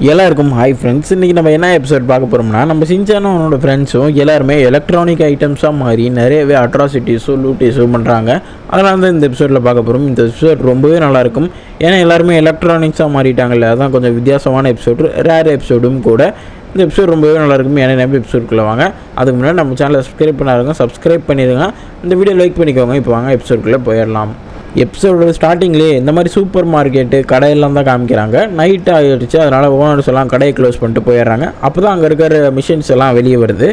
எல்லாருக்கும் hi friends. இன்றைக்கி நம்ம என்ன எபிசோட் பார்க்க போகிறோம்னா, நம்ம சின்சானும் அவனோட ஃப்ரெண்ட்ஸும் எல்லாருமே எலக்ட்ரானிக் ஐட்டம்ஸாக மாறி நிறையவே அட்ராசிட்டிஸும் லூட்டிஸும் பண்ணுறாங்க. அதனால தான் இந்த எபிசோடில் பார்க்க போகிறோம். இந்த எபிசோட் ரொம்பவே நல்லாயிருக்கும். ஏன்னா எல்லாருமே எலக்ட்ரானிக்ஸாக மாறிட்டாங்கல்ல, அதான் கொஞ்சம் வித்தியாசமான எபிசோடு, ரேர் எபிசோடும் கூட. இந்த எபிசோட் ரொம்பவே நல்லாயிருக்கும். ஏன்னா நிறைய எபிசோடுக்குள்ளே வாங்க. அதுக்கு முன்னாடி நம்ம சேனலை சப்ஸ்கிரைப் பண்ணிடுங்க. இந்த வீடியோ லைக் பண்ணிக்கோங்க. இப்போ வாங்க எபிசோடுக்குள்ளே போயிடலாம். எபிசோடோட ஸ்டார்டிங்லேயே இந்த மாதிரி சூப்பர் மார்க்கெட்டு கடையெல்லாம் தான் காமிக்கிறாங்க. நைட் ஆகிடுச்சு, அதனால் ஓனர்ஸ் எல்லாம் கடையை க்ளோஸ் பண்ணிட்டு போயிடுறாங்க. அப்போ தான் அங்கே இருக்கிற மிஷின்ஸ் எல்லாம் வெளியே வருது.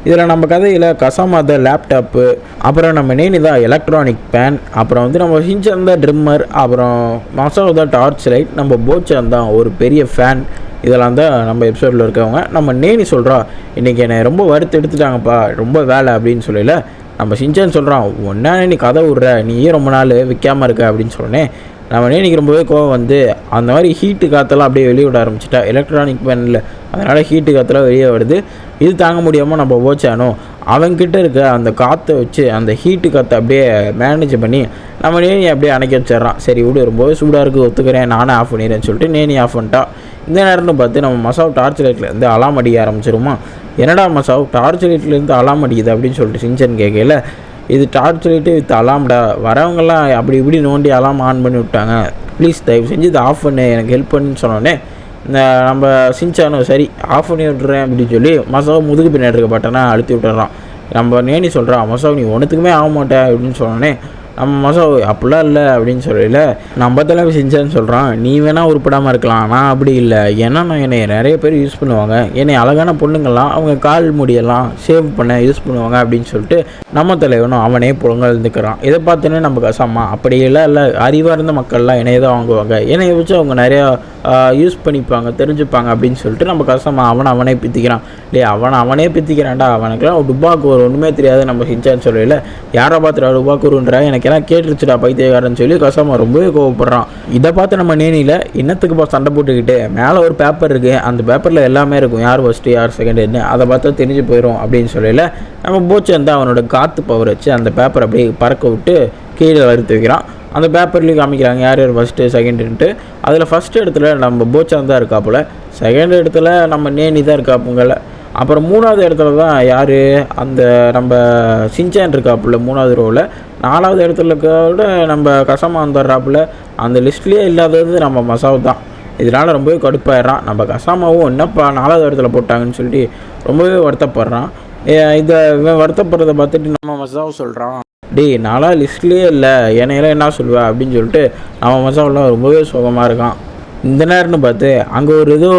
இதில் நம்ம கதையில் கசாமாத லேப்டாப்பு, அப்புறம் நம்ம நேனிதா எலக்ட்ரானிக் பேன், அப்புறம் நம்ம ஹின்சன் தான் ட்ரிம்மர், அப்புறம் மசாவதா டார்ச் லைட், நம்ம போச்சான் தான் ஒரு பெரிய ஃபேன். இதெல்லாம் தான் நம்ம எபிசோடில் இருக்கவங்க. நம்ம நேனி சொல்கிறா, இன்றைக்கி என்னை ரொம்ப வறுத்து எடுத்துட்டாங்கப்பா, ரொம்ப வேலை அப்படின்னு சொல்லல. நம்ம சின்சான் சொல்கிறான், ஒன்றா நீ கதை விட்ற, நீயே ரொம்ப நாள் விற்காமல் இருக்க அப்படின்னு சொன்னேன். நம்ம நேனிக்கு ரொம்பவே கோவம் வந்து அந்த மாதிரி ஹீட்டு காற்றெல்லாம் அப்படியே வெளியே விட ஆரம்பிச்சிட்டா எலக்ட்ரானிக் பேனில். அதனால் ஹீட்டு காற்றெல்லாம் வெளியே வருது. இது தாங்க முடியாமல் நம்ம போச்சானோ அவன்கிட்ட இருக்க அந்த காற்றை வச்சு அந்த ஹீட்டு காற்றை அப்படியே மேனேஜ் பண்ணி நம்ம நேனி அப்படியே அணைக்க வச்சிட்றான். சரி விடு, ரொம்பவே சூடாக இருக்குது, ஒத்துக்கிறேன், நானே ஆஃப் பண்ணிடுறேன்னு சொல்லிட்டு நேனி ஆஃப் பண்ணிட்டா. இந்த நேரம்னு பார்த்து நம்ம மசாவ் டார்ச் லைட்லேருந்து அலாம் அடிக்க ஆரம்பிச்சிருமா. என்னடா மசாவ் டார்ச் லைட்லேருந்து அலாம் அடிக்குது அப்படின்னு சொல்லிட்டு சின்சன் கேட்கல. இது டார்ச் லைட்டு வித் அலாம்டா, வரவங்கெல்லாம் அப்படி இப்படி நோண்டி அலாம் ஆன் பண்ணி விட்டாங்க, ப்ளீஸ் தயவு செஞ்சு இதை ஆஃப் பண்ணு, எனக்கு ஹெல்ப் பண்ணுன்னு சொன்னோடனே இந்த நம்ம சின்சானும் சரி ஆஃப் பண்ணி விட்டுறேன் அப்படின்னு சொல்லி மசாவ் முதுகு பின்னாடி இருக்க பட்டனா அழுத்தி விட்டுறான். நம்ம நேனி சொல்கிறான், மசாவ் நீ ஒன்றுத்துக்குமே ஆக மாட்டேன் அப்படின்னு சொன்னோடனே நம்ம மசாவ் அப்படிலாம் இல்லை அப்படின்னு சொல்லல. நம்ம தலைமை செஞ்சான்னு சொல்கிறான், நீ வேணால் உருப்படாமல் இருக்கலாம், நான் அப்படி இல்லை. ஏன்னா நான் என்னை நிறைய பேர் யூஸ் பண்ணுவாங்க, என்னை அழகான பொண்ணுங்கள்லாம் அவங்க கால் முடியெல்லாம் சேவ் பண்ண யூஸ் பண்ணுவாங்க அப்படின்னு சொல்லிட்டு நம்ம தலைவனும் அவனே புலங்கழுந்துக்கிறான். இதை பார்த்தோன்னே நம்ம கசாமா அப்படியெல்லாம் இல்லை, அறிவாக இருந்த மக்கள்லாம் என்னையை தான் வாங்குவாங்க, என்னையை வச்சு அவங்க நிறையா யூஸ் பண்ணிப்பாங்க, தெரிஞ்சுப்பாங்க அப்படின்னு சொல்லிட்டு நம்ம கசாமா அவனே பித்திக்கிறான். அவனே பித்திக்கிறான்டா, அவனுக்குலாம் டுபாக்கூர் ஒன்றுமே தெரியாது. நம்ம சின்சான்னு சொல்லல, யாரை பார்த்துடா டுபாக்கூருன்றா, எனக்கு எல்லாம் கேட்டுருச்சுடா பைத்தியக்காரன்னு சொல்லி கசாமா ரொம்பவே கோவப்படுறான். இதை பார்த்து நம்ம நேனியில் இன்னத்துக்குப்பா சண்டை போட்டுக்கிட்டு, மேலே ஒரு பேப்பர் இருக்குது, அந்த பேப்பரில் எல்லாமே இருக்கும், யார் ஃபஸ்ட்டு யார் செகண்டுன்னு, அதை பார்த்தா தெரிஞ்சு போயிடும் அப்படின்னு சொல்லல. நம்ம போச்சான் தான் அவனோட காற்று பவர் வச்சு அந்த பேப்பரை அப்படியே பறக்க விட்டு கீழே வறுத்து வைக்கிறான். அந்த பேப்பர்லேயும் காமிக்கிறாங்க யார் யார் ஃபஸ்ட்டு செகண்டுன்ட்டு. அதில் ஃபஸ்ட்டு இடத்துல நம்ம போச்சான் தான் இருக்காப்புல, செகண்ட் இடத்துல நம்ம நேனி தான் இருக்காப்புங்கள, அப்புறம் மூணாவது இடத்துல தான் யார் அந்த நம்ம சின்சான் இருக்காப்புல மூணாவது ரோவில், நாலாவது இடத்துல கூட நம்ம கசாமா வந்துடுறாப்புல. அந்த லிஸ்ட்லேயே இல்லாதது நம்ம மசாவ் தான். இதனால் ரொம்பவே கடுப்பாயிடுறான். நம்ம கசாமாவும் என்னப்பா நாலாவது இடத்துல போட்டாங்கன்னு சொல்லிட்டு ரொம்பவே வருத்தப்படுறான். இதை வருத்தப்படுறதை பார்த்துட்டு நம்ம மசாவ் சொல்கிறான், டேய் நாலா லிஸ்ட்லேயே இல்லை, என்னையெல்லாம் என்ன சொல்லுவா அப்படின்னு சொல்லிட்டு நம்ம மசாவெலாம் ரொம்பவே சோகமாக இருக்கான். இந்த நேரம்னு பார்த்து அங்கே ஒரு ஏதோ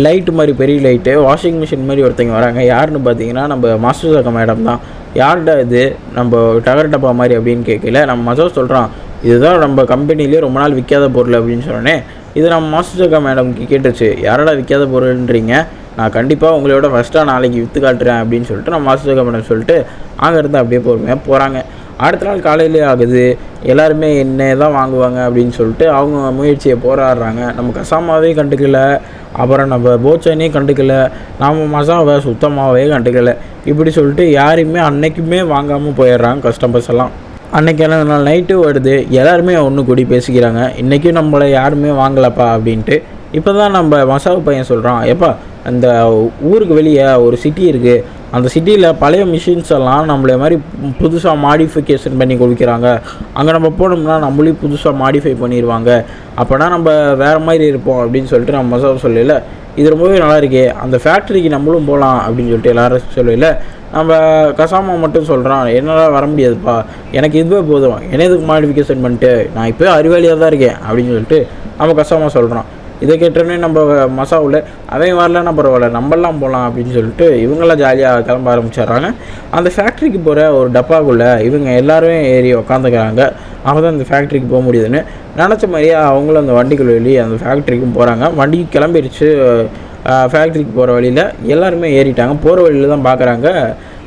லைட்டு மாதிரி பெரிய லைட்டு வாஷிங் மிஷின் மாதிரி ஒருத்தங்க வராங்க. யாருன்னு பார்த்தீங்கன்னா நம்ம மாஸ்டர் சக மேடம் தான். யார்டா இது நம்ம டகர் டப்பா மாதிரி அப்படின்னு கேட்கல. நம்ம மசாவ் சொல்கிறான், இதுதான் நம்ம கம்பெனிலேயே ரொம்ப நாள் விற்காத பொருள் அப்படின்னு சொன்னோன்னே இது நம்ம மாஸ்டர் சக மேடம்க்கு கேட்டுருச்சு, யாரடா விற்காத பொருள்ன்றீங்க, நான் கண்டிப்பாக உங்களோட ஃபஸ்ட்டாக நாளைக்கு விற்று காட்டுறேன் அப்படின்னு சொல்லிட்டு நம்ம மாஸ்டர் சக மேடம் சொல்லிட்டு அங்கேருந்து அப்படியே பொறுமையாக போகிறாங்க. அடுத்த நாள் காலையிலே ஆகுது. எல்லாருமே என்ன தான் வாங்குவாங்க அப்படின்னு சொல்லிட்டு அவங்க முயற்சியை போராடுறாங்க. நம்ம கசாமாவே கண்டுக்கல, அப்புறம் நம்ம போச்சானே கண்டுக்கல, நம்ம மசாவை சுத்தமாகவே கண்டுக்கலை. இப்படி சொல்லிட்டு யாரையுமே அன்னைக்குமே வாங்காமல் போயிடுறாங்க கஸ்டமர்ஸ் எல்லாம். அன்றைக்கெல்லாம் நாள் நைட்டு வருது, எல்லாருமே ஒன்று கூடி பேசிக்கிறாங்க, இன்றைக்கும் நம்மளை யாருமே வாங்கலப்பா அப்படின்ட்டு. இப்போ தான் நம்ம மசாவு பையன் சொல்கிறான், எப்பா அந்த ஊருக்கு வெளியே ஒரு சிட்டி இருக்குது, அந்த சிட்டியில் பழைய மிஷின்ஸ் எல்லாம் நம்மளே மாதிரி புதுசாக மாடிஃபிகேஷன் பண்ணி கொடுக்குறாங்க, அங்கே நம்ம போனோம்னா நம்மளையும் புதுசாக மாடிஃபை பண்ணிடுவாங்க, அப்போனா நம்ம வேறு மாதிரி இருப்போம் அப்படின்னு சொல்லிட்டு நம்ம மசாவ் சொல்லல. இது ரொம்பவே நல்லா இருக்கே, அந்த ஃபேக்ட்ரிக்கு நம்மளும் போகலாம் அப்படின்னு சொல்லிட்டு எல்லாரும் சொல்லல. நம்ம கசாமா மட்டும் சொல்கிறான், என்னால் வர முடியாதுப்பா, எனக்கு இதுவே போதும், என்ன இதுக்கு மாடிஃபிகேஷன் பண்ணிட்டு நான் இப்போ அறிவாளியாக தான் இருக்கேன் அப்படின்னு சொல்லிட்டு நம்ம கசாமா சொல்கிறான். இதை கேட்டோன்னே நம்ம மசாவில் அவன் வரலன்னா பரவாயில்ல, நம்மளாம் போகலாம் அப்படின்னு சொல்லிட்டு இவங்கெல்லாம் ஜாலியாக கிளம்ப ஆரம்பிச்சிடுறாங்க. அந்த ஃபேக்ட்ரிக்கு போகிற ஒரு டப்பாக்குள்ளே இவங்க எல்லாருமே ஏறி உக்காந்துக்கிறாங்க. அப்போ தான் அந்த ஃபேக்ட்ரிக்கு போக முடியுதுன்னு நினச்ச மாதிரியே அவங்களும் அந்த வண்டிக்குள்ள வெளியே அந்த ஃபேக்ட்ரிக்கும் போகிறாங்க. வண்டிக்கு கிளம்பிடுச்சு. ஃபேக்ட்ரிக்கு போகிற வழியில் எல்லாருமே ஏறிட்டாங்க. போகிற வழியில் தான் பார்க்குறாங்க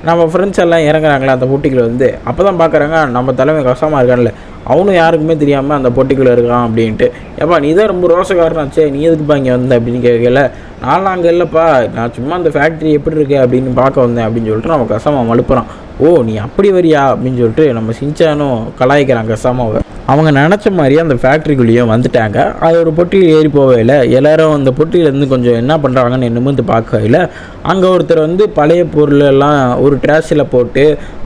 நம்ம ஃப்ரெண்ட்ஸ் எல்லாம் இறங்குறாங்களே அந்த பொட்டிக்குள்ளே வந்து. அப்போ தான் பார்க்குறாங்க நம்ம தலைமை கஷ்டமாக இருக்கான்ல, அவனும் யாருக்குமே தெரியாமல் அந்த பொட்டிக்குள்ளே இருக்கான் அப்படின்ட்டு. ஏப்பா நீ தான் ரொம்ப ரோசக்காரனாச்சே, நீ எதுக்குப்பா இங்கே வந்த அப்படின்னு கேட்கல. நானும் அங்கே இல்லைப்பா, நான் சும்மா அந்த ஃபேக்ட்ரி எப்படி இருக்கு அப்படின்னு பார்க்க வந்தேன் அப்படின்னு சொல்லிட்டு நம்ம கசாமா மழுப்புறான். ஓ நீ அப்படி வரியா அப்படின்னு சொல்லிட்டு நம்ம சின்சானும் கலாய்க்கிறான் கசாமாவை. அவங்க நினச்ச மாதிரியே அந்த ஃபேக்ட்ரிக்குள்ளேயும் வந்துட்டாங்க. அது ஒரு பொட்டியில் ஏறி போகையில் எல்லோரும் அந்த பொட்டியிலேருந்து கொஞ்சம் என்ன பண்ணுறாங்கன்னு நிமிர்ந்து பார்க்கையில் அங்கே ஒருத்தர் வந்து பழைய பொருளெல்லாம் ஒரு ட்ராஷில் போட்டு,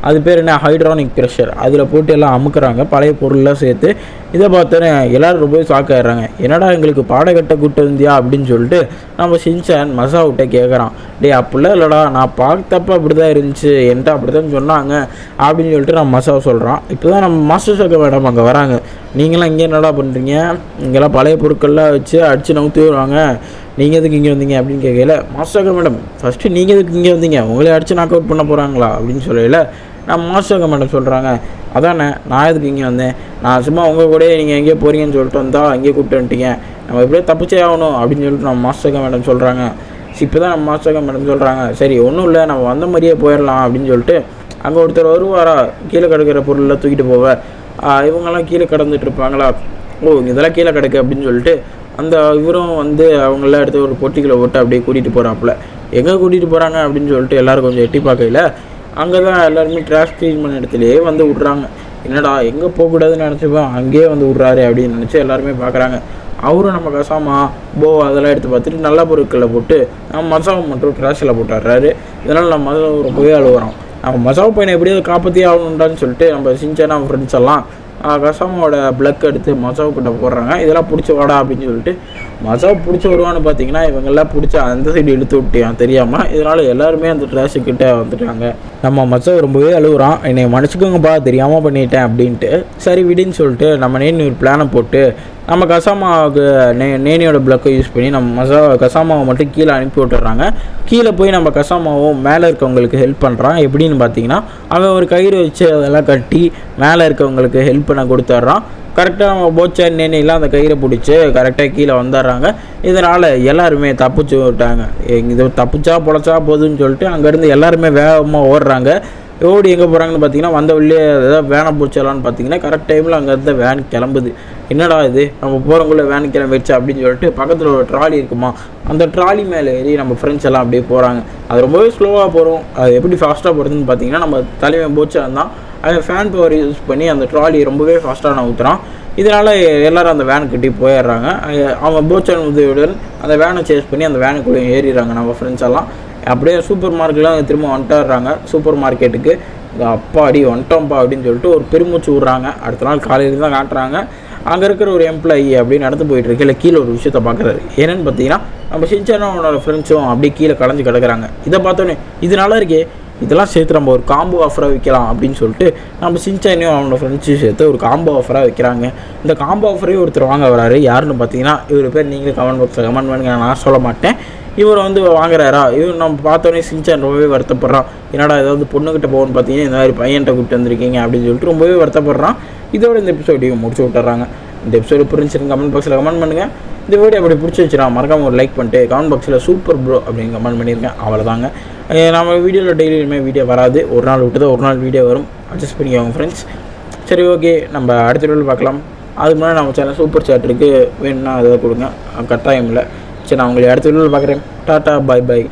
அது பேர் என்ன ஹைட்ரானிக் ப்ரெஷர், அதில் போட்டு எல்லாம் அமுக்குறாங்க பழைய பொருளெலாம் சேர்த்து. இதை பார்த்தோன்னே எல்லோரும் ரொம்ப ஷாக் ஆகிடுறாங்க. என்னடா எங்களுக்கு பாடகட்ட கூட்டு வந்தியா அப்படின்னு சொல்லிட்டு நம்ம ஷின்சான் மசாவிட்ட கேட்குறான். டே அப்படிலாம் இல்லைடா, நான் பார்த்தப்ப அப்படி தான் இருந்துச்சு, என்கிட்ட அப்படி தான் சொன்னாங்க அப்படின்னு சொல்லிட்டு நம்ம மசாவை சொல்கிறான். இப்போ தான் நம்ம மாஸ்டர் ஷோக்கா மேடம் அங்கே வராங்க. நீங்களாம் இங்கே என்னடா பண்ணுறீங்க, இங்கெல்லாம் பழைய பொருட்கள்லாம் வச்சு அடித்து நவுத்தி வருவாங்க, நீங்கள் எதுக்கு இங்கே வந்தீங்க அப்படின்னு கேட்கல. மாஸ்டர் ஷோக்கா மேடம் ஃபஸ்ட்டு நீங்கள் எதுக்கு இங்கே வந்தீங்க, உங்களே அடித்து நாக் அவுட் பண்ண போகிறாங்களா அப்படின்னு சொல்லல. நான் மாஸ்டர் ஷோக்கா மேடம் சொல்கிறாங்க, அதானே நான் எதுக்கு இங்கே வந்தேன், நான் சும்மா உங்கள் கூட நீங்கள் எங்கேயோ போகிறீங்கன்னு சொல்லிட்டு வந்தால் அங்கேயே கூப்பிட்டு வந்துட்டீங்க, நம்ம எப்படியே தப்பிச்சே ஆகணும் அப்படின்னு சொல்லிட்டு நம்ம மாஸ்டர் ஷோக்கா மேடம் சொல்கிறாங்க. இப்போ தான் நம்ம மாஸ்டர் ஷோக்கா மேடம் சொல்கிறாங்க, சரி ஒன்றும் இல்லை நம்ம வந்த மாதிரியே போயிடலாம் அப்படின்னு சொல்லிட்டு அங்கே ஒருத்தர் வருவாரா கீழே கிடக்கிற பொருளெலாம் தூக்கிட்டு போவேன். இவங்கெல்லாம் கீழே கடந்துட்டு இருப்பாங்களா, ஓ இதெல்லாம் கீழே கிடக்கு அப்படின்னு சொல்லிட்டு அந்த இவரும் வந்து அவங்களாம் எடுத்து ஒரு பொட்டிகளை போட்டு அப்படியே கூட்டிகிட்டு போகிறாப்புல. எங்கே கூட்டிகிட்டு போகிறாங்க அப்படின்னு சொல்லிட்டு எல்லோரும் கொஞ்சம் எட்டி பார்க்கையில் அங்கே தான் எல்லாருமே ட்ராஷ் க்ளீன் பண்ண இடத்துலையே வந்து விட்றாங்க. என்னடா எங்கே போகக்கூடாதுன்னு நினச்சிப்போம், அங்கேயே வந்து விட்றாரு அப்படின்னு நினச்சி எல்லாருமே பார்க்குறாங்க. அவரும் நம்ம கசாமா போ அதெல்லாம் எடுத்து பார்த்துட்டு நல்ல பொருட்களில் போட்டு நம்ம மசாவை மட்டும் ட்ராஷில் போட்டுறாரு. இதனால் நம்ம மசாவை ரொம்பவே அழுகுறோம். நம்ம மசாவை பையனை எப்படியாவது காப்பாற்றி ஆகணுண்டான்னு சொல்லிட்டு நம்ம சின்சானா ஃப்ரெண்ட்ஸ் எல்லாம் கசாமாவோட பிளக் எடுத்து மசாவுக்கிட்ட போடுறாங்க. இதெல்லாம் பிடிச்சி வாடா அப்படின்னு சொல்லிட்டு மசாவை பிடிச்சி வருவான்னு பார்த்தீங்கன்னா இவங்கெல்லாம் பிடிச்சி அந்த சைடு இழுத்து விட்டியான் தெரியாமல். இதனால் எல்லாருமே அந்த ட்ராஷுக்கிட்ட வந்துட்டாங்க. நம்ம மசாவை ரொம்பவே அழுகுறான், என்னை மன்னிச்சுக்கோங்கப்பா தெரியாமல் பண்ணிட்டேன் அப்படின்ட்டு. சரி விடின்னு சொல்லிட்டு நம்ம நேனி ஒரு பிளானை போட்டு நம்ம கசாமாவுக்கு நேனியோட பிளக்கை யூஸ் பண்ணி நம்ம கசாமாவை மட்டும் கீழே அனுப்பி விட்டுறாங்க. கீழே போய் நம்ம கசாமாவும் மேலே இருக்கவங்களுக்கு ஹெல்ப் பண்ணுறான். எப்படின்னு பார்த்தீங்கன்னா அவன் ஒரு கயிறு வச்சு அதெல்லாம் கட்டி மேலே இருக்கவங்களுக்கு ஹெல்ப் பண்ண கொடுத்துட்றான். கரெக்டாக நம்ம போச்சா நேனிலாம் அந்த கயிறை பிடிச்சி கரெக்டாக கீழே வந்துடுறாங்க. இதனால் எல்லாருமே தப்பிச்சு விட்டாங்க. இது தப்பிச்சா பொழைச்சா போதுன்னு சொல்லிட்டு அங்கேருந்து எல்லாருமே வேகமாக ஓடுறாங்க. ஓடி எங்கே போகிறாங்கன்னு பார்த்தீங்கன்னா வந்த வழியே ஏதாவது வேனை பிடிச்சலான்னு பார்த்தீங்கன்னா கரெக்ட் டைமில் அங்கே இருந்த வேன் கிளம்புது. என்னடா இது நம்ம போகிறவங்கள வேன் கிளம்பிடுச்சு அப்படின்னு சொல்லிட்டு பக்கத்தில் ஒரு ட்ராலி இருக்குமா, அந்த ட்ராலி மேலே ஏறி நம்ம ஃப்ரெண்ட்ஸ் எல்லாம் அப்படியே போகிறாங்க. அது ரொம்பவே ஸ்லோவாக போகிறோம். அது எப்படி ஃபாஸ்ட்டாக போகிறதுன்னு பார்த்தீங்கன்னா நம்ம தலைவன் போச்சா தான் அவன் ஃபேன் பவர் யூஸ் பண்ணி அந்த ட்ராலி ரொம்பவே ஃபாஸ்ட்டாக நான் ஊற்றுறான். இதனால் எல்லோரும் அந்த வேனுக்கிட்டே போயிடுறாங்க. அவங்க போச்சன் உதவியுடன் அந்த வேனை சேஸ் பண்ணி அந்த வேனுக்குள்ளே ஏறிடுறாங்க நம்ம ஃப்ரெண்ட்ஸ் எல்லாம். அப்படியே சூப்பர் மார்க்கெட்லாம் திரும்ப வந்துட்டாடுறாங்க. சூப்பர் மார்க்கெட்டுக்கு இந்த அப்பாடி வந்துட்டோம்ப்பா அப்படின்னு சொல்லிட்டு ஒரு பெருமூச்சு விட்றாங்க. அடுத்த நாள் காலையில் தான் காட்டுறாங்க. அங்கே இருக்கிற ஒரு எம்ப்ளாயி அப்படியே நடந்து போயிட்டுருக்கு. இல்லை கீழே ஒரு விஷயத்தை பார்க்குறாரு. என்னென்னு பார்த்தீங்கன்னா நம்ம ஷின்சானும் அவனோட ஃப்ரெண்ட்ஸும் அப்படியே கீழே கலைஞ்சு கிடக்குறாங்க. இதை பார்த்தோன்னே இது நல்லா இருக்கே, இதெல்லாம் சேர்த்து நம்ம ஒரு காம்போ ஆஃபராக வைக்கலாம் அப்படின்னு சொல்லிட்டு நம்ம ஷின்சானையும் அவனோட ஃப்ரெண்ட்ஸையும் சேர்த்து ஒரு காம்போ ஆஃபராக வைக்கிறாங்க. இந்த காம்போ ஆஃபரையும் ஒருத்தர் வாங்க வராரு. யாருன்னு பார்த்தீங்கன்னா இவர் பேர் நீங்களே கமெண்ட் பாக்ஸில் கமெண்ட் பண்ணுங்க, நான் சொல்ல மாட்டேன். இவர் வந்து வாங்குறாரா, இவர் நம்ம பார்த்தோன்னே ஷின்சான் ரொம்பவே வருத்தப்படுறான். என்னடா ஏதாவது பொண்ணுக்கிட்ட போகணும்னு பார்த்தீங்கன்னா இந்த மாதிரி பையன்கிட்ட கூப்பிட்டு வந்திருக்கீங்க அப்படின்னு சொல்லிட்டு ரொம்பவே வருத்தப்படுறான். இதோட இந்த எபிசோடையும் முடிச்சு விட்டுறாங்க. இந்த எபிசோடு புரிஞ்சுன்னு கமெண்ட் பாக்ஸில் கமெண்ட் பண்ணுங்கள். இந்த வீடியோ அப்படி பிடிச்சிருச்சுனா மறக்காமல் ஒரு லைக் பண்ணிட்டு கமெண்ட் பாக்ஸில் சூப்பர் ப்ரோ அப்படின்னு கமெண்ட் பண்ணியிருக்கேன். அவ்வளோதாங்க. நம்ம வீடியோவில் டெய்லியுமே வீடியோ வராது, ஒரு நாள் விட்டு தான் ஒரு நாள் வீடியோ வரும். அட்ஜஸ்ட் பண்ணிக்கோங்க ஃப்ரெண்ட்ஸ். சரி ஓகே, நம்ம அடுத்த வீடியோவில் பார்க்கலாம். அதுக்கு முன்னாடி நம்ம சேனல் சூப்பர் சாட் இருக்குது, வேணும்னா அதை கொடுங்க, கட்டாயம் இல்லை. சரி நான் உங்களை அடுத்த வீடியோவில் பார்க்குறேன். டாட்டா பாய் பாய்.